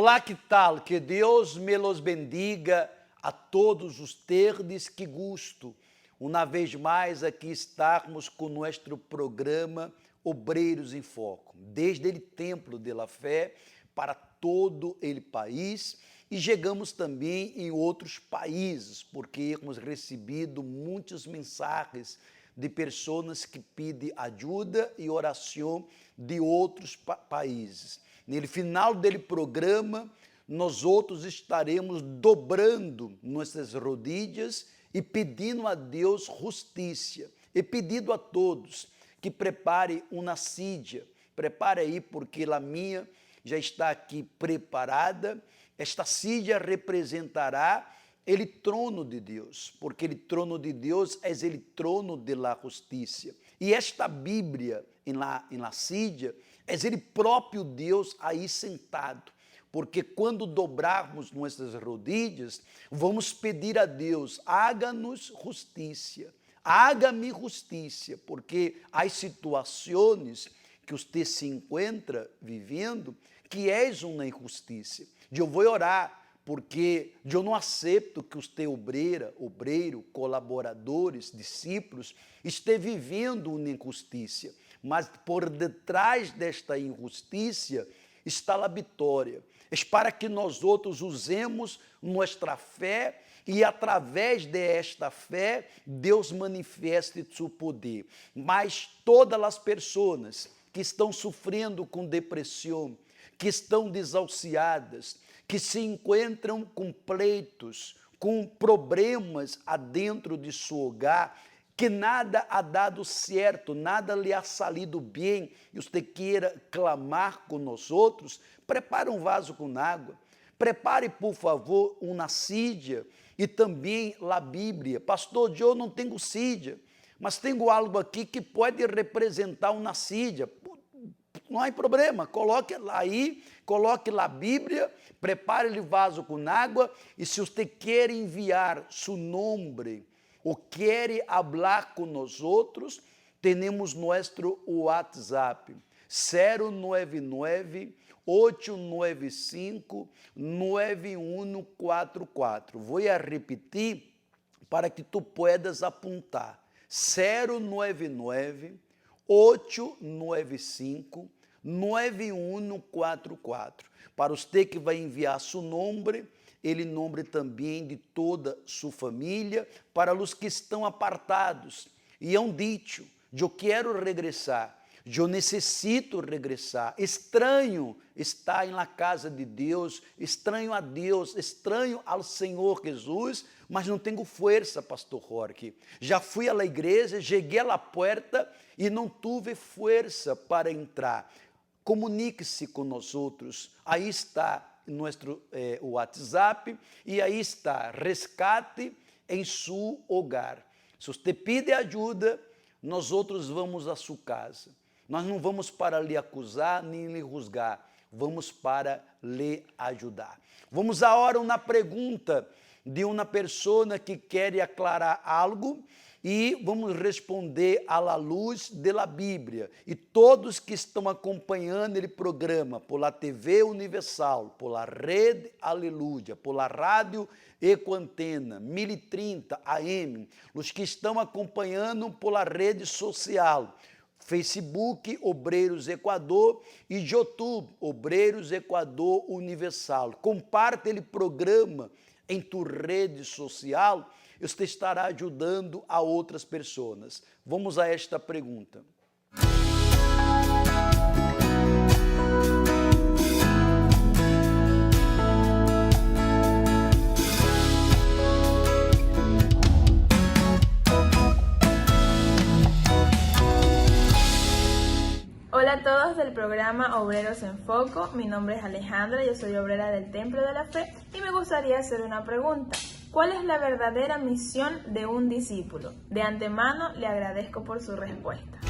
Olá, que tal? Que Deus me los bendiga a todos os terdes que gusto. Uma vez mais aqui estarmos com nosso programa Obreiros em Foco, desde o Templo de la Fé para todo o país e chegamos também em outros países, porque hemos recebido muitas mensagens de pessoas que pedem ajuda e oração de outros países. No final do programa, nós outros estaremos dobrando nossas rodilhas e pedindo a Deus justiça. E pedindo a todos que prepare uma sídia. Prepare aí, porque a minha já está aqui preparada. Esta sídia representará o trono de Deus, porque o trono de Deus é o trono de la justiça. E esta Bíblia em la sídia é o próprio Deus aí sentado, porque quando dobrarmos nossas rodilhas, vamos pedir a Deus, haga-nos justiça, haga-me justiça, porque há situações que você se encontra vivendo que é uma injustiça. Eu vou orar, porque eu não aceito que você, obreiro, colaboradores, discípulos, esteja vivendo uma injustiça, mas por detrás desta injustiça está a vitória. É para que nós outros usemos nossa fé e através desta fé Deus manifeste seu poder. Mas todas as pessoas que estão sofrendo com depressão, que estão desahuciadas, que se encontram com pleitos, com problemas adentro de seu hogar, que nada ha dado certo, nada lhe ha salido bem, e você queira clamar com nós outros, prepare um vaso com água, prepare, por favor, uma sídia e também a Bíblia. Pastor, eu não tenho sídia, mas tenho algo aqui que pode representar uma sídia. Não há problema, coloque lá aí, coloque lá a Bíblia, prepare o vaso com água, e se você quer enviar seu nome ou quer falar com nós outros, temos nosso WhatsApp, 099-895-9144. Vou repetir para que tu puedas apontar, 099-895-9144. Para você que vai enviar seu nome, nome também de toda sua família, para os que estão apartados. E é dito, eu quero regressar, eu necessito regressar, estranho estar na casa de Deus, estranho a Deus, estranho ao Senhor Jesus, mas não tenho força, pastor Jorge. Já fui à igreja, cheguei à porta e não tive força para entrar. Comunique-se com nós outros, aí está nosso WhatsApp, e aí está, resgate em seu hogar. Se você pede ajuda, nós outros vamos à sua casa. Nós não vamos para lhe acusar, nem lhe juzgar, vamos para lhe ajudar. Vamos agora uma pergunta de uma pessoa que quer aclarar algo, e vamos responder à luz da Bíblia. E todos que estão acompanhando o programa por la TV Universal, por la Rede Aleluia, por la Rádio Ecoantena 1030 AM, os que estão acompanhando por la rede social, Facebook Obreiros Equador e YouTube Obreiros Equador Universal. Compartilhe o programa em tua rede social, você estará ajudando a outras pessoas. Vamos a esta pergunta. Hola a todos del programa Obreros en Foco, mi nombre es Alejandra, yo soy obrera del Templo de la Fe y me gustaría hacer una pregunta. ¿Cuál es la verdadera misión de un discípulo? De antemano le agradezco por su respuesta.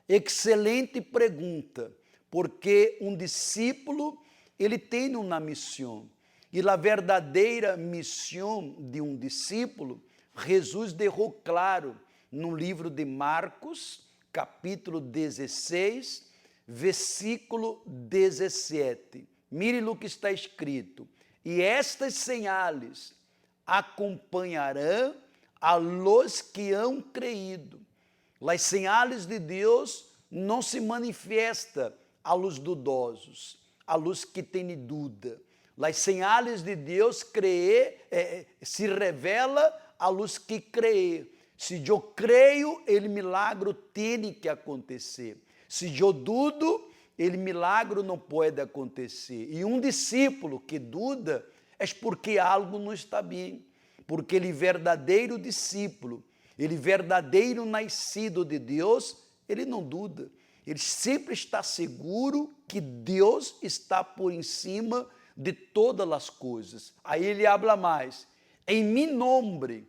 Excelente pergunta, porque um discípulo ele tem uma missão. E a verdadeira missão de um discípulo, Jesus deixou claro no livro de Marcos, capítulo 16, versículo 17. Mire o que está escrito. E estas señales acompanharão a los que han creído. As señales de Deus não se manifestam a los dudosos, a los que têm dúvida. As señales de Deus se revela a los que creem. Se eu creio, o milagre tem que acontecer. Se eu dudo, o milagre não pode acontecer. E um discípulo que duda é porque algo não está bem. Porque ele verdadeiro discípulo, ele verdadeiro nascido de Deus, ele não duda. Ele sempre está seguro que Deus está por em cima de todas as coisas. Aí ele habla mais. Em mi nombre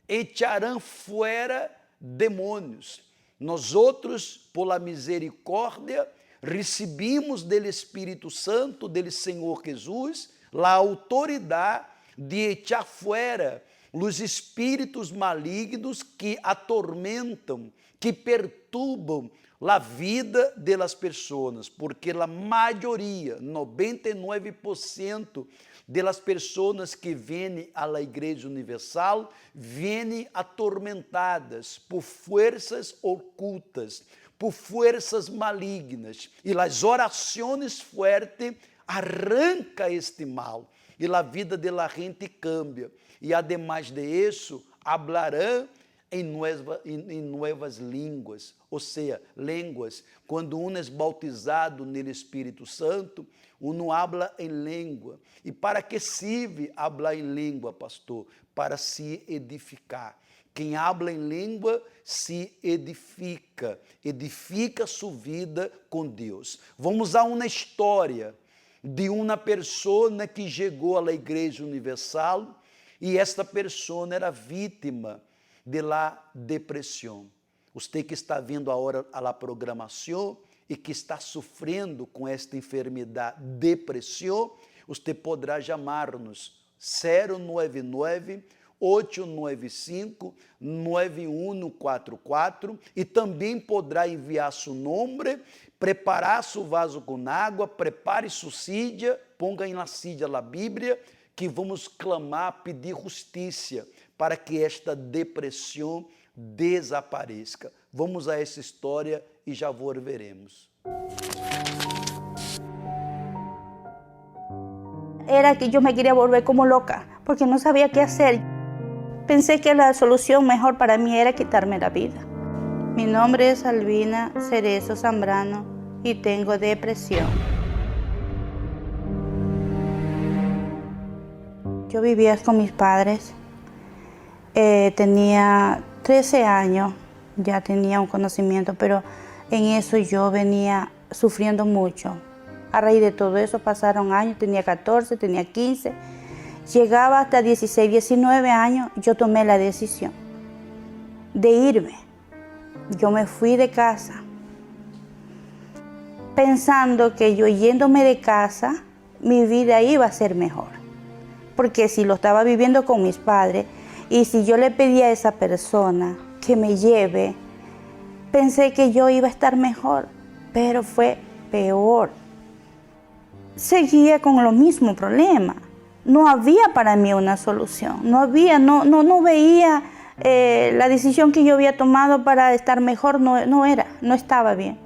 echarão fora demônios. Nós outros, por la misericórdia, recebimos do Espírito Santo, do Senhor Jesus, a autoridade de echar fora os espíritos malignos que atormentam, que perturbam a vida das pessoas, porque a maioria, 99% das pessoas que vêm à Igreja Universal, vêm atormentadas por forças ocultas, por forças malignas, e as orações fortes arrancam este mal, e a vida de la gente cambia, e ademais de isso, hablarão em novas línguas, ou seja, línguas. Quando um é bautizado no Espírito Santo, um habla em língua. E para que serve hablar em língua, pastor? Para se edificar. Quem habla em língua se edifica, edifica sua vida com Deus. Vamos a uma história de uma pessoa que chegou à Igreja Universal e esta pessoa era vítima de la depressão. Você que está vendo agora a programação e que está sofrendo com esta enfermidade, depressão, você poderá chamar-nos 099 895 9144 e também poderá enviar seu nome, preparar seu vaso com água, prepare sua sídia, ponga na sídia a Bíblia, que vamos clamar, pedir justiça para que esta depressão desapareça. Vamos a essa história e já volveremos. Era que yo me quería volver como loca, porque no sabía qué hacer. Pensé que la solución mejor para mí era quitarme la vida. Mi nombre es Albina Cerezo Zambrano y tengo depresión. Yo vivía con mis padres, tenía 13 años, ya tenía un conocimiento, pero en eso yo venía sufriendo mucho. A raíz de todo eso pasaron años, tenía 14, tenía 15, llegaba hasta 16, 19 años, yo tomé la decisión de irme. Yo me fui de casa, pensando que yo yéndome de casa, mi vida iba a ser mejor. Porque si lo estaba viviendo con mis padres, y si yo le pedía a esa persona que me lleve, pensé que yo iba a estar mejor, pero fue peor. Seguía con los mismos problemas. No había para mí una solución. No veía la decisión que yo había tomado para estar mejor, no estaba bien.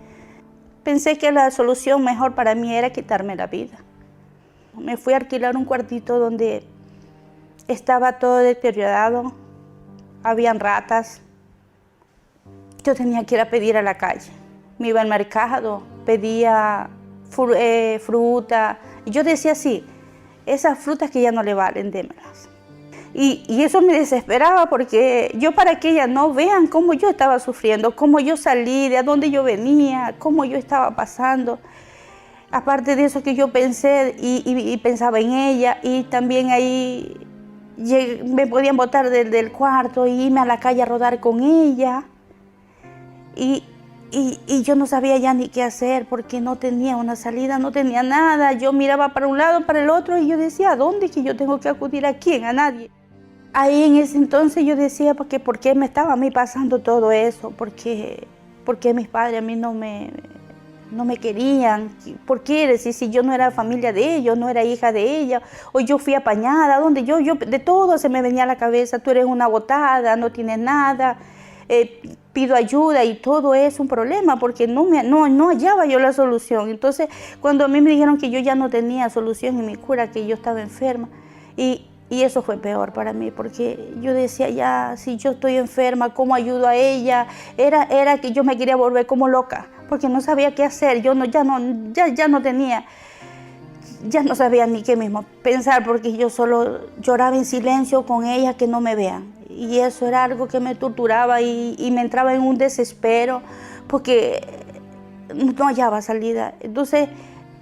Pensé que la solución mejor para mí era quitarme la vida. Me fui a alquilar un cuartito donde estaba todo deteriorado, habían ratas. Yo tenía que ir a pedir a la calle. Me iba al mercado, pedía fruta. Y yo decía así, esas frutas que ya no le valen, démelas. Y eso me desesperaba porque yo, para que ellas no vean cómo yo estaba sufriendo, cómo yo salí, de dónde yo venía, cómo yo estaba pasando. Aparte de eso que yo pensé y pensaba en ella, y también ahí me podían botar del cuarto y irme a la calle a rodar con ella. Y Y yo no sabía ya ni qué hacer porque no tenía una salida, no tenía nada. Yo miraba para un lado, para el otro y yo decía, ¿a dónde que yo tengo que acudir? ¿A quién? A nadie. Ahí en ese entonces yo decía, porque ¿por qué me estaba a mí pasando todo eso? Porque mis padres a mí no me querían. ¿Por qué? Si yo no era familia de ellos, no era hija de ella, o yo fui apañada, donde yo de todo se me venía a la cabeza, tú eres una botada, no tienes nada. Pido ayuda y todo es un problema porque no hallaba yo la solución. Entonces, cuando a mí me dijeron que yo ya no tenía solución en mi cura, que yo estaba enferma, y eso fue peor para mí porque yo decía, ya, si yo estoy enferma, ¿cómo ayudo a ella? Era que yo me quería volver como loca porque no sabía qué hacer, ya no tenía. Ya no sabía ni qué mismo pensar porque yo solo lloraba en silencio con ella, que no me vean. Y eso era algo que me torturaba y me entraba en un desespero porque no hallaba salida. Entonces,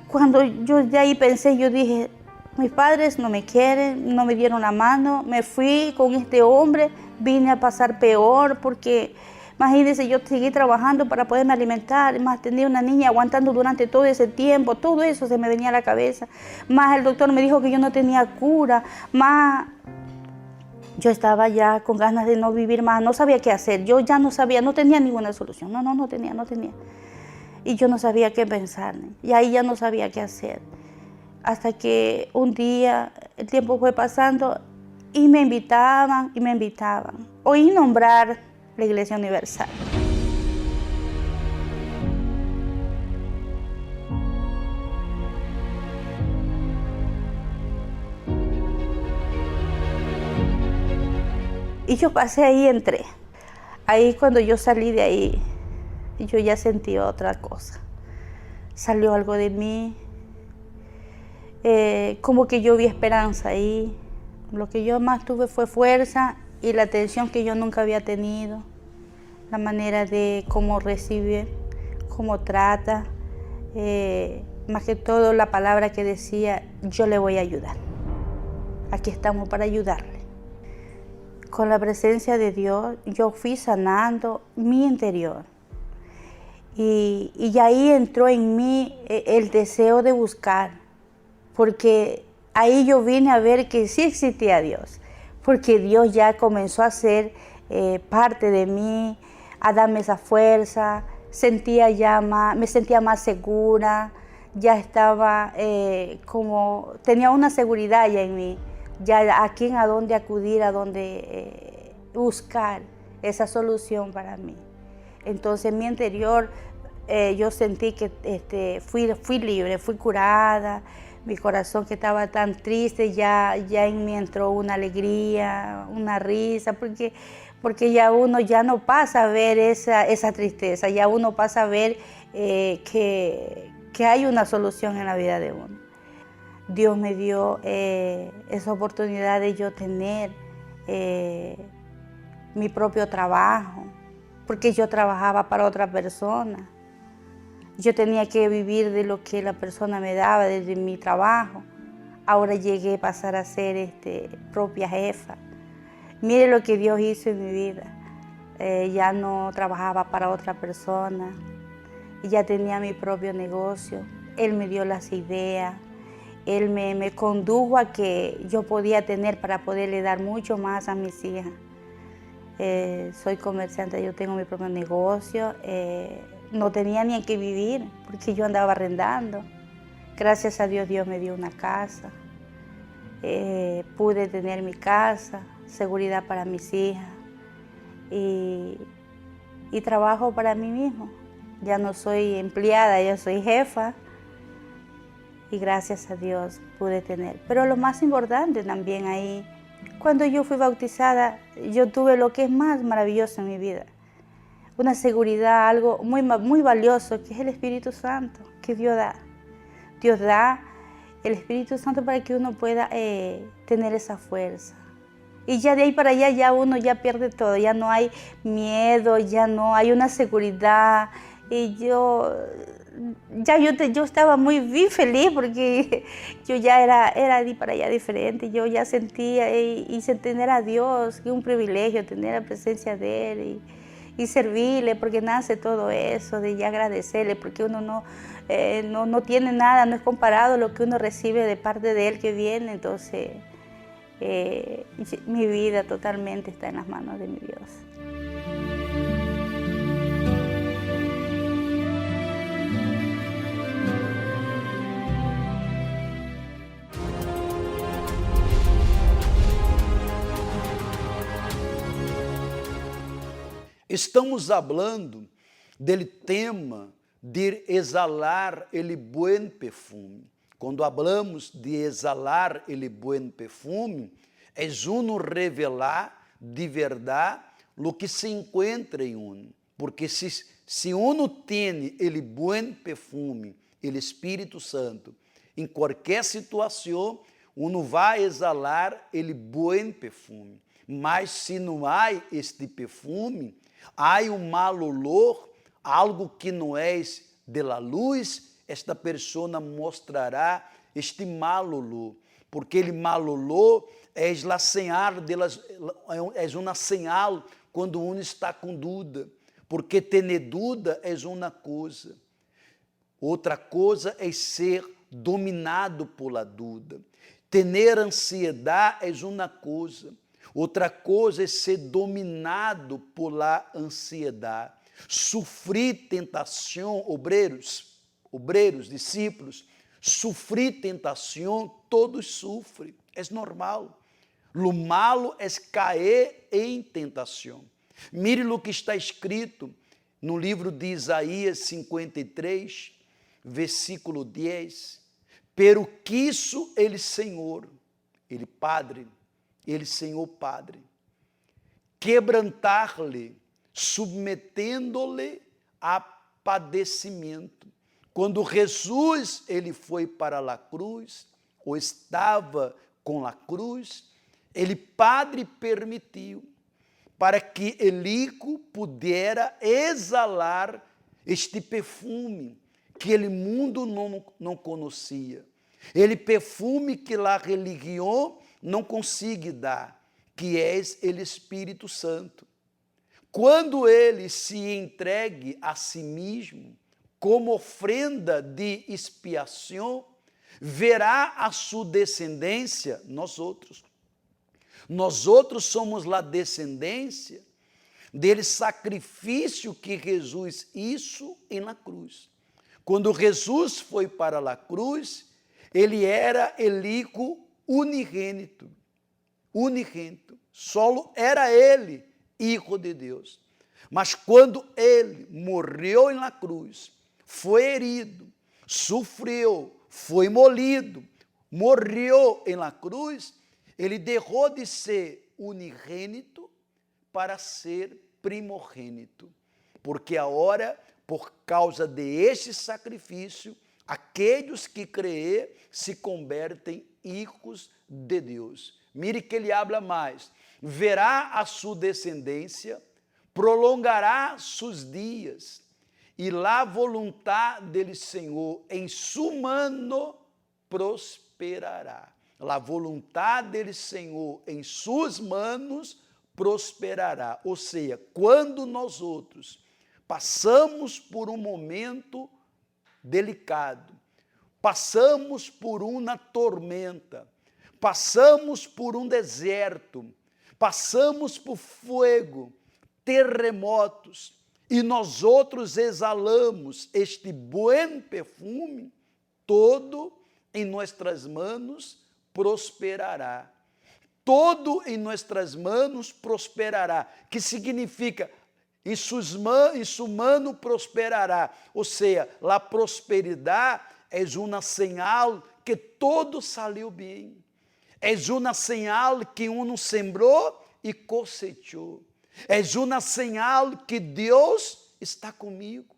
cuando yo de ahí pensé, yo dije, mis padres no me quieren, no me dieron la mano, me fui con este hombre, vine a pasar peor porque... Imagínense, yo seguí trabajando para poderme alimentar, más tenía una niña aguantando durante todo ese tiempo, todo eso se me venía a la cabeza. Más el doctor me dijo que yo no tenía cura, más yo estaba ya con ganas de no vivir más, no sabía qué hacer, yo ya no sabía, no tenía ninguna solución, no tenía. Y yo no sabía qué pensar, y ahí ya no sabía qué hacer. Hasta que un día el tiempo fue pasando y me invitaban. Oí nombrar la Iglesia Universal. Y yo pasé ahí, entré. Ahí cuando yo salí de ahí, yo ya sentí otra cosa. Salió algo de mí, como que yo vi esperanza ahí. Lo que yo más tuve fue fuerza y la atención que yo nunca había tenido, la manera de cómo recibe, cómo trata, más que todo la palabra que decía, yo le voy a ayudar, aquí estamos para ayudarle. Con la presencia de Dios yo fui sanando mi interior y ahí entró en mí el deseo de buscar, porque ahí yo vine a ver que sí existía Dios, porque Dios ya comenzó a ser parte de mí, a darme esa fuerza, me sentía más segura, ya estaba tenía una seguridad ya en mí, ya a quién, a dónde acudir, a dónde buscar esa solución para mí. Entonces en mi interior yo sentí que fui libre, fui curada. Mi corazón que estaba tan triste, ya en mí entró una alegría, una risa, porque ya uno ya no pasa a ver esa tristeza, ya uno pasa a ver que hay una solución en la vida de uno. Dios me dio esa oportunidad de yo tener mi propio trabajo, porque yo trabajaba para otra persona. Yo tenía que vivir de lo que la persona me daba desde mi trabajo. Ahora llegué a pasar a ser propia jefa. Mire lo que Dios hizo en mi vida. Ya no trabajaba para otra persona. Ya tenía mi propio negocio. Él me dio las ideas. Él me condujo a que yo podía tener para poderle dar mucho más a mis hijas. Soy comerciante, yo tengo mi propio negocio. No tenía ni en qué vivir porque yo andaba arrendando. Gracias a Dios, Dios me dio una casa. Pude tener mi casa, seguridad para mis hijas y trabajo para mí mismo. Ya no soy empleada, ya soy jefa y gracias a Dios pude tener. Pero lo más importante también ahí, cuando yo fui bautizada, yo tuve lo que es más maravilloso en mi vida. Una seguridad, algo muy valioso, que es el Espíritu Santo, que Dios da. Dios da el Espíritu Santo para que uno pueda tener esa fuerza. Y ya de ahí para allá ya uno ya pierde todo, ya no hay miedo, ya no hay una seguridad. Y yo estaba muy feliz porque yo ya era de para allá diferente. Yo ya sentía y tener a Dios, que es un privilegio tener la presencia de Él. y servirle, porque nace todo eso, de ya agradecerle, porque uno no tiene nada, no es comparado lo que uno recibe de parte de Él que viene. Entonces, mi vida totalmente está en las manos de mi Dios. Estamos hablando del tema de exalar el buen perfume. Quando hablamos de exalar el buen perfume, é uno revelar de verdade lo que se encontra em uno. Porque se uno tem el buen perfume, el Espírito Santo, em qualquer situação, uno vai exalar el buen perfume. Mas se não há este perfume, há um mau olor, algo que não é de la luz, esta pessoa mostrará este mau olor, porque ele mau olor é uma señal quando uno está com dúvida, porque ter dúvida é uma coisa, outra coisa é ser dominado pela dúvida. Ter ansiedade é uma coisa, outra coisa é ser dominado pela ansiedade. Sofrer tentação, obreiros, discípulos, sofrer tentação, todos sofrem, é normal. Lo malo é cair em tentação. Mire o que está escrito no livro de Isaías 53, versículo 10. Pero quiso ele Senhor, ele Padre, ele Senhor Padre, quebrantar-lhe, submetendo-lhe a padecimento. Quando Jesus ele foi para a cruz, ou estava com a cruz, ele Padre permitiu para que Elico pudera exalar este perfume que ele mundo não conhecia. Ele perfume que a religião não consegue dar, que é o Espírito Santo. Quando ele se entregue a si mesmo como ofrenda de expiação, verá a sua descendência, nós outros. Nós outros somos a descendência dele sacrifício que Jesus hizo em la cruz. Quando Jesus foi para a cruz, ele era el hijo unigênito, só era ele, Hijo de Deus. Mas quando ele morreu na cruz, foi herido, sofreu, foi molido, morreu na cruz, ele deixou de ser unigênito para ser primogênito. Porque agora, por causa de este sacrifício, aqueles que creem se convertem hijos de Deus. Mire que ele habla mais. Verá a sua descendência, prolongará seus dias, e la vontade dele Senhor em sua mano prosperará. La vontade dele Senhor em suas manos prosperará. Ou seja, quando nós outros passamos por um momento delicado, passamos por uma tormenta, passamos por um deserto, passamos por fogo, terremotos, e nós outros exalamos este bom perfume, todo em nossas manos prosperará. Todo em nossas manos prosperará, que significa em sua mano prosperará. Ou seja, a prosperidade é uma señal que todo saiu bem. É uma señal que uno sembrou e cosechou. É uma señal que Deus está comigo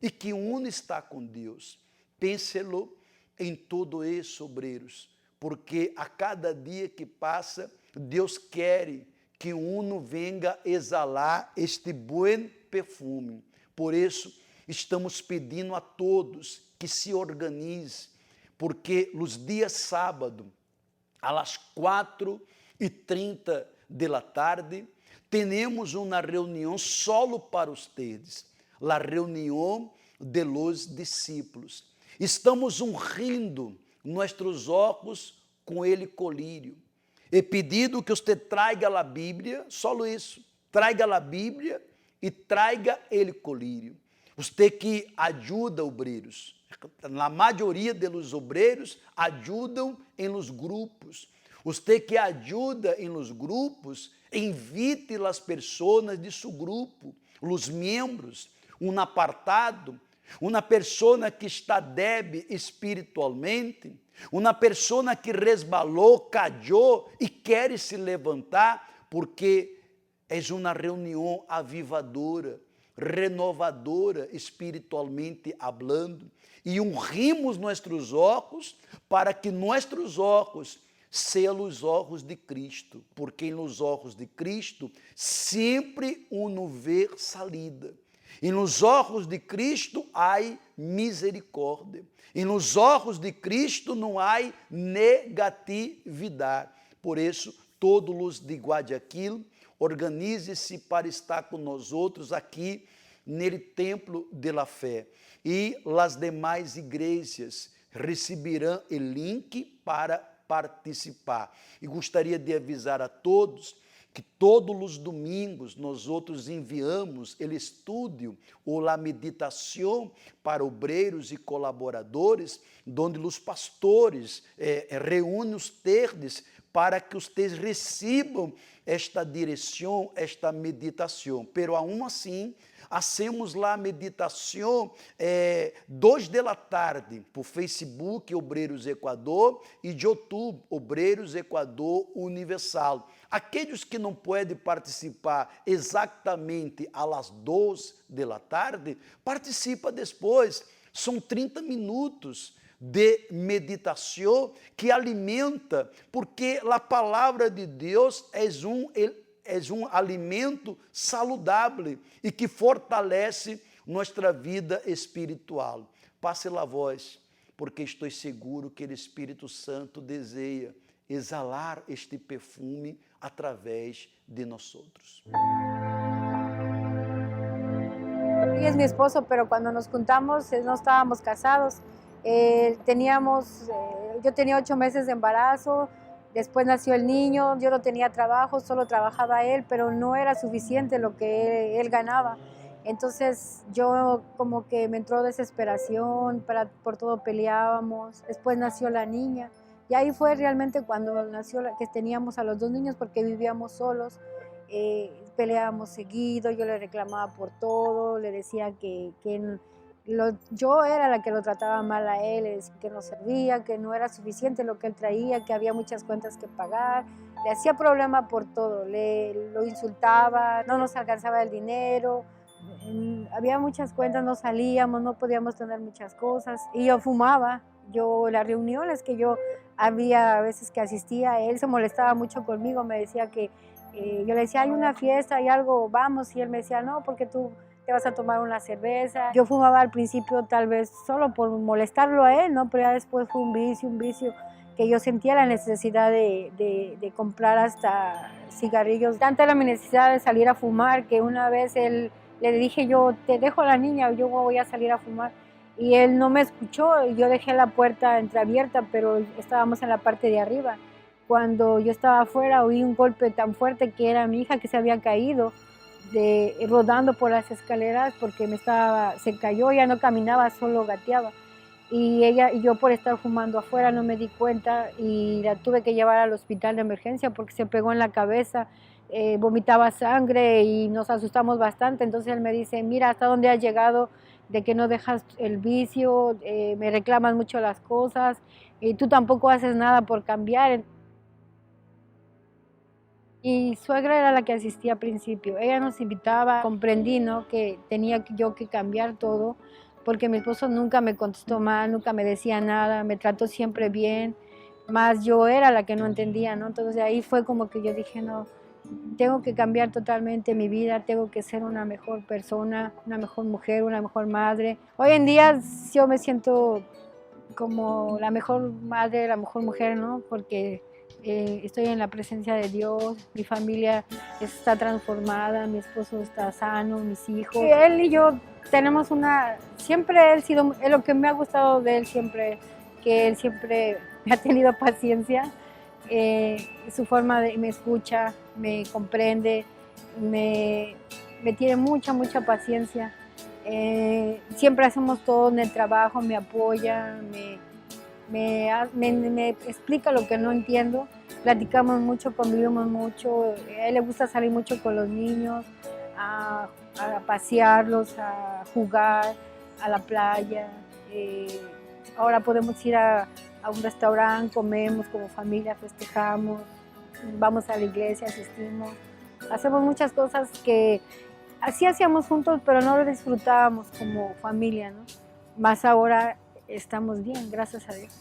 e que uno está com Deus. Pense-lo em todo isso, obreiros, porque a cada dia que passa, Deus quer que uno venga exalar este bom perfume. Por isso, estamos pedindo a todos que se organizem, porque os dias sábado, às 4:30 da tarde, Temos uma reunião solo para ustedes, a reunião de los discípulos. Estamos ungindo nossos olhos com ele colírio. He pedido que você traga a Bíblia, só isso, traga a Bíblia e traga ele colírio. Você que ajuda obreiros, na maioria dos obreiros ajudam em los grupos. Você que ajuda em los grupos, invite as pessoas de seu grupo, os membros, um apartado, uma pessoa que está débil espiritualmente, uma pessoa que resbalou, caiu e quer se levantar, porque é uma reunião avivadora, renovadora espiritualmente hablando, e ungimos nossos olhos para que nossos olhos sejam os olhos de Cristo, porque nos olhos de Cristo sempre uno vê salida. E nos olhos de Cristo há misericórdia. E nos olhos de Cristo não há negatividade. Por isso, todos os de Guayaquil, organize-se para estar com nós outros aqui nele templo de la fé. E as demais igrejas receberão o link para participar. E gostaria de avisar a todos que todos os domingos nós outros enviamos o estúdio ou a meditação para obreiros e colaboradores, onde os pastores reúnem os terdes para que vocês recebam esta direção, esta meditação. Pero aún assim, hacemos lá a meditação 2 da tarde, por Facebook Obreiros Equador e de YouTube Obreiros Equador Universal. Aqueles que não podem participar exatamente às 2 da tarde, participa depois. São 30 minutos de meditação que alimenta, porque a palavra de Deus é um alimento saludável e que fortalece nossa vida espiritual. Passe a voz, porque estou seguro que o Espírito Santo deseja exalar este perfume através de nós outros. Y es mi esposo, pero cuando nos juntamos no estábamos casados. Yo tenía 8 meses de embarazo, después nació el niño, yo no tenía trabajo, solo trabajaba él, pero no era suficiente lo que él ganaba. Entonces yo como que me entró desesperación, por todo peleábamos, después nació la niña. Y ahí fue realmente cuando nació, que teníamos a los 2 niños porque vivíamos solos, peleábamos seguido, yo le reclamaba por todo, le decía que yo era la que lo trataba mal a él, le decía que no servía, que no era suficiente lo que él traía, que había muchas cuentas que pagar, le hacía problema por todo, lo insultaba, no nos alcanzaba el dinero, había muchas cuentas, no salíamos, no podíamos tener muchas cosas, y yo fumaba. Las reuniones que yo había veces que asistía, él se molestaba mucho conmigo, me decía que, yo le decía, hay una fiesta, hay algo, vamos, y él me decía, no, porque tú te vas a tomar una cerveza. Yo fumaba al principio tal vez solo por molestarlo a él, ¿no? Pero ya después fue un vicio, que yo sentía la necesidad de comprar hasta cigarrillos. Tanta era mi necesidad de salir a fumar que una vez le dije yo, te dejo a la niña, yo voy a salir a fumar. Y él no me escuchó, yo dejé la puerta entreabierta, pero estábamos en la parte de arriba. Cuando yo estaba afuera oí un golpe tan fuerte que era mi hija que se había caído, rodando por las escaleras porque se cayó, ya no caminaba, solo gateaba. Y yo por estar fumando afuera no me di cuenta y la tuve que llevar al hospital de emergencia porque se pegó en la cabeza, vomitaba sangre y nos asustamos bastante. Entonces él me dice, mira, ¿hasta dónde has llegado? De que no dejas el vicio, me reclaman mucho las cosas y tú tampoco haces nada por cambiar. Mi suegra era la que asistía al principio, ella nos invitaba, comprendí, ¿no?, que tenía yo que cambiar todo, porque mi esposo nunca me contestó mal, nunca me decía nada, me trató siempre bien, más yo era la que no entendía, ¿no? Entonces ahí fue como que yo dije, no, tengo que cambiar totalmente mi vida, tengo que ser una mejor persona, una mejor mujer, una mejor madre. Hoy en día yo me siento como la mejor madre, la mejor mujer, ¿no? Porque estoy en la presencia de Dios, mi familia está transformada, mi esposo está sano, mis hijos. Él y yo tenemos siempre él sido, lo que me ha gustado de él siempre, que él siempre me ha tenido paciencia, su forma me escucha, me comprende, me tiene mucha paciencia. Siempre hacemos todo en el trabajo, me apoya, me explica lo que no entiendo. Platicamos mucho, convivimos mucho. A él le gusta salir mucho con los niños, a pasearlos, a jugar, a la playa. Ahora podemos ir a un restaurante, comemos como familia, festejamos, vamos a la iglesia, asistimos. Hacemos muchas cosas que así hacíamos juntos, pero no lo disfrutábamos como familia, ¿no? Más ahora estamos bien, gracias a Dios.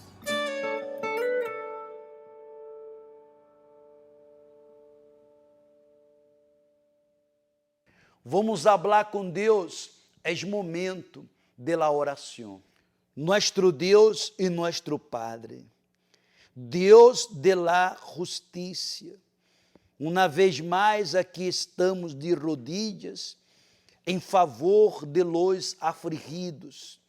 Vamos hablar com Deus, é momento de la oração. Nuestro Deus e nuestro Padre, Deus de la justiça. Uma vez mais aqui estamos de rodilhas em favor de los afligidos,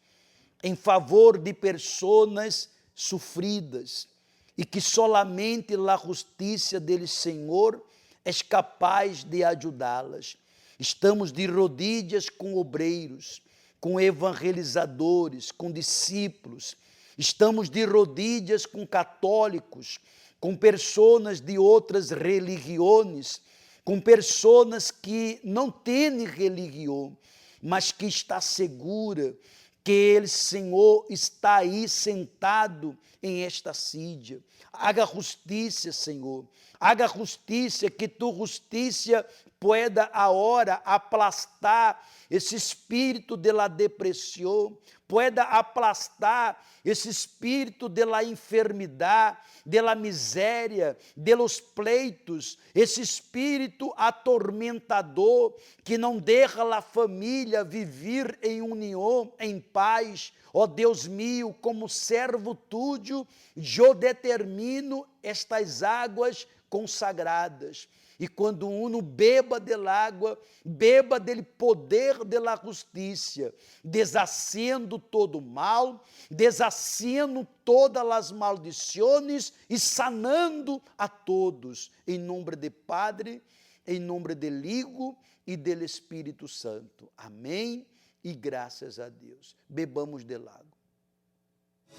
em favor de pessoas sofridas e que solamente a justiça do Senhor é capaz de ajudá-las. Estamos de rodilhas com obreiros, com evangelizadores, com discípulos. Estamos de rodilhas com católicos, com pessoas de outras religiões, com pessoas que não têm religião, mas que está segura que o Senhor está aí sentado em esta sídia. Haga justiça, Senhor. Haga justiça, que tu justiça pueda agora aplastar esse espírito de la depressão, pueda aplastar esse espírito de la enfermidade, de la miséria, de los pleitos, esse espírito atormentador que não deixa a família viver em união, em paz. Ó Deus meu, como servo tuyo, eu determino estas águas consagradas. E quando uno beba del água, beba del poder de la justiça, deshaciendo todo mal, deshaciendo todas as maldições e sanando a todos. Em nome de Padre, em nome del Hijo e del Espírito Santo. Amém e graças a Deus. Bebamos del água.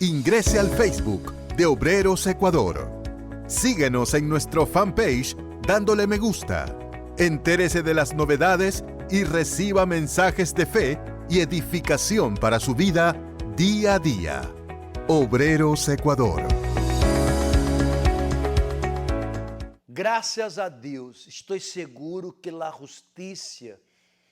Ingrese al Facebook de Obreros Ecuador. Síguenos en nuestro fanpage dándole me gusta. Entérese de las novedades y reciba mensajes de fe y edificación para su vida día a día. Obreros Ecuador. Graças a Deus, estou seguro que a justiça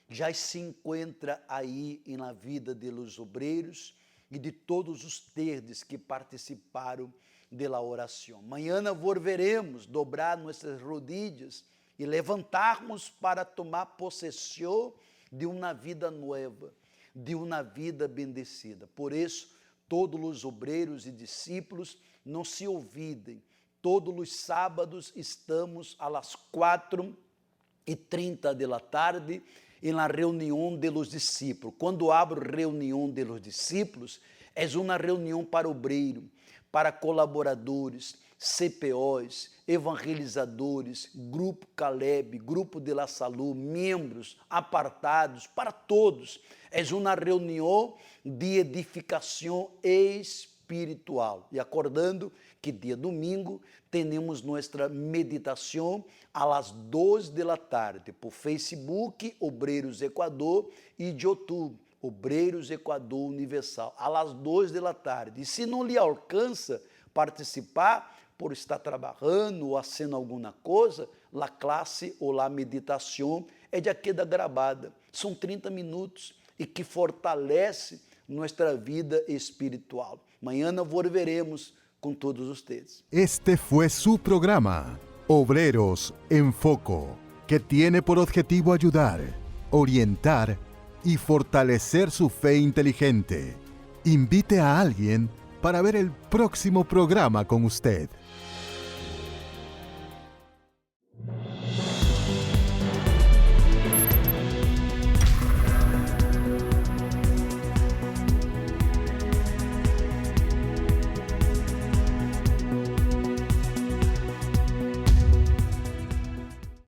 já se encontra aí na vida dos obreiros e de todos os terdes que participaram da oração. Amanhã volveremos dobrar nossas rodilhas e levantarmos para tomar possessão de uma vida nova, de uma vida bendecida. Por isso, todos os obreiros e discípulos não se olvidem. Todos os sábados estamos às 4:30 da tarde na reunião dos discípulos. Quando abro reunião dos discípulos, é uma reunião para obreiro, para colaboradores, CPOs, evangelizadores, Grupo Caleb, Grupo de la Salud, membros, apartados, para todos. É uma reunião de edificação espiritual. E acordando que dia domingo temos nossa meditação às 2 da tarde, por Facebook, Obreiros Equador, e de YouTube, Obreiros Equador Universal, às 2 da tarde. E se não lhe alcança participar, por estar trabalhando ou fazendo alguma coisa, a classe ou a meditação é de aqui da gravada. São 30 minutos e que fortalece nossa vida espiritual. Amanhã volveremos com todos ustedes. Este fue su programa, Obreros en Foco, que tiene por objetivo ayudar, orientar y fortalecer su fe inteligente. Invite a alguien para ver el próximo programa con usted.